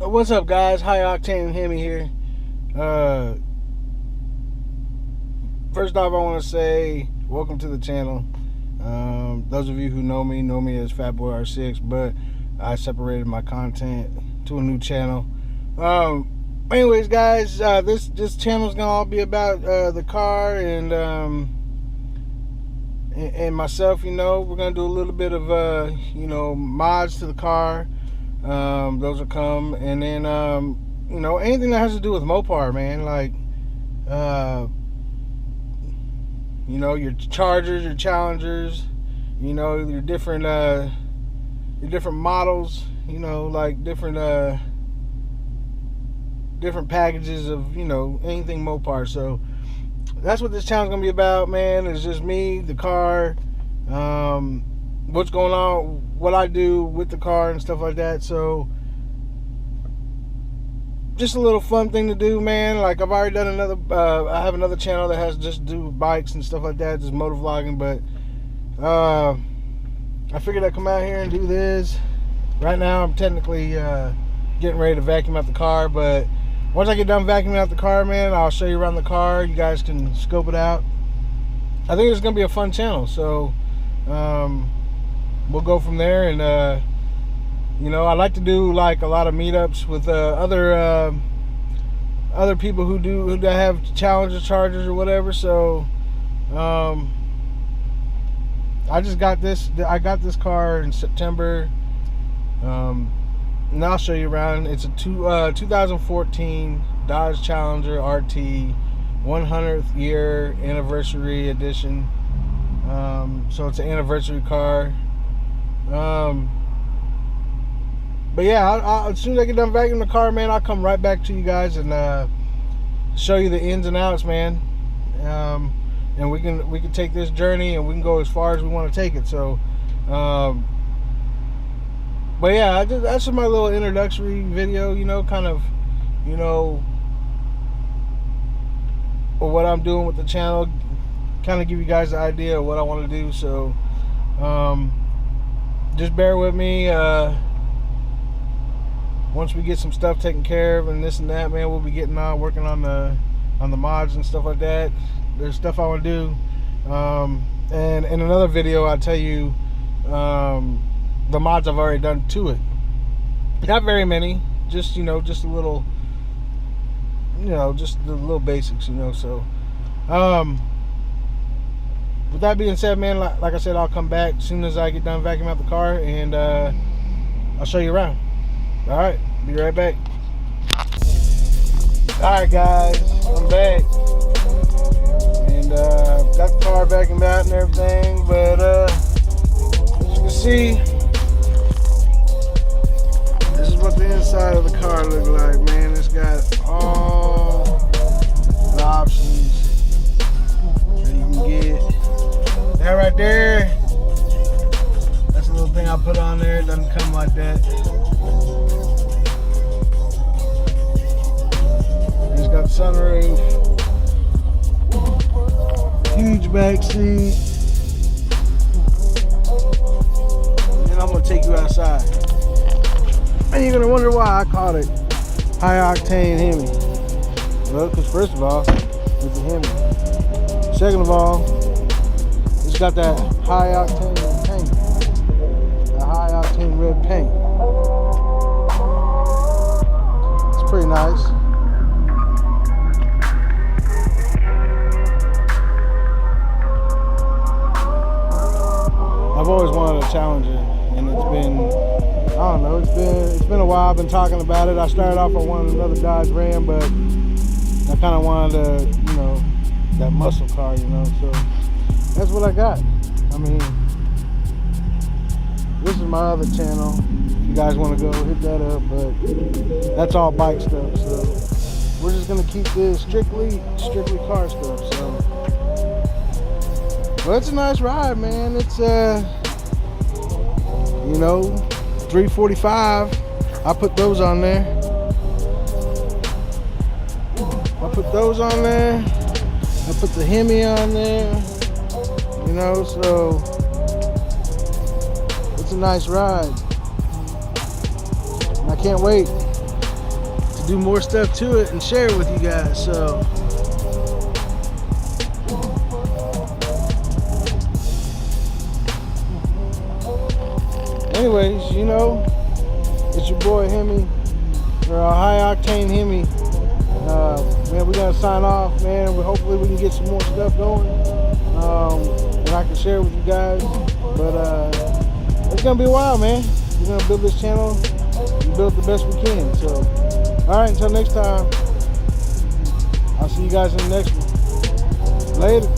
What's up, guys? High Octane Hemi here. First off, I want to say welcome to the channel. Those of you who know me as Fatboy R6, but I separated my content to a new channel. Anyways, guys, this channel is gonna all be about the car and myself. You know, we're gonna do a little bit of mods to the car. Those will come, and then anything that has to do with Mopar, man, like your Chargers, your Challengers, your different models, like different packages of anything Mopar. So that's what this channel's gonna be about, man. It's just me, the car, what's going on, what I do with the car and stuff like that. So just a little fun thing to do, man. Like, I've already done another I have another channel that has just do bikes and stuff like that, just motor vlogging, but I figured I'd come out here and do this. Right now I'm technically getting ready to vacuum out the car, but once I get done vacuuming out the car, man, I'll show you around the car. You guys can scope it out. I think it's gonna be a fun channel, so we'll go from there. And I like to do like a lot of meetups with other people who have Challenger, Chargers, or whatever. So I got this car in September, and I'll show you around. It's a 2014 Dodge Challenger RT 100th year anniversary edition. So it's an anniversary car. But yeah, as soon as I get done vacuuming the car, man, I'll come right back to you guys and show you the ins and outs, man. And we can take this journey and we can go as far as we want to take it. So but yeah, that's just my little introductory video, kind of what I'm doing with the channel, kind of give you guys an idea of what I want to do. So just bear with me. Once we get some stuff taken care of and this and that, man, we'll be working on the mods and stuff like that. There's stuff I want to do, and in another video I'll tell you the mods I've already done to it. Not very many, just just a little, just the little basics, so with that being said, man, like I said, I'll come back as soon as I get done vacuuming out the car, and I'll show you around. All right, be right back. All right, guys, I'm back, and got the car vacuumed out and everything. But as you can see, this is what the inside of the car looks like, man. It's got all the options that you can get. That right there, that's a little thing I put on there. It doesn't come like that. It's got sunroof, huge back seat, and I'm gonna take you outside. And you're gonna wonder why I called it High Octane Hemi. Well, because first of all, it's a Hemi. Second of all, it's got that high octane paint, that high octane red paint. It's pretty nice. I've always wanted a Challenger, and it's been, I don't know, it's been a while. I've been talking about it. I started off, I wanted another Dodge Ram, but I kind of wanted a, that muscle car, so that's what I got. I mean, this is my other channel. If you guys want to go hit that up, but that's all bike stuff. So we're just gonna keep this strictly car stuff. So, but it's a nice ride, man. It's you know, 345. I put those on there. I put those on there. I put the Hemi on there. You know, so it's a nice ride. And I can't wait to do more stuff to it and share it with you guys. So anyways, you know, it's your boy Hemi, or High Octane Hemi. Man, we gotta sign off, man. Hopefully we can get some more stuff going, and I can share with you guys. But it's gonna be a while, man. We're gonna build this channel and build the best we can. So, all right, until next time, I'll see you guys in the next one. Later.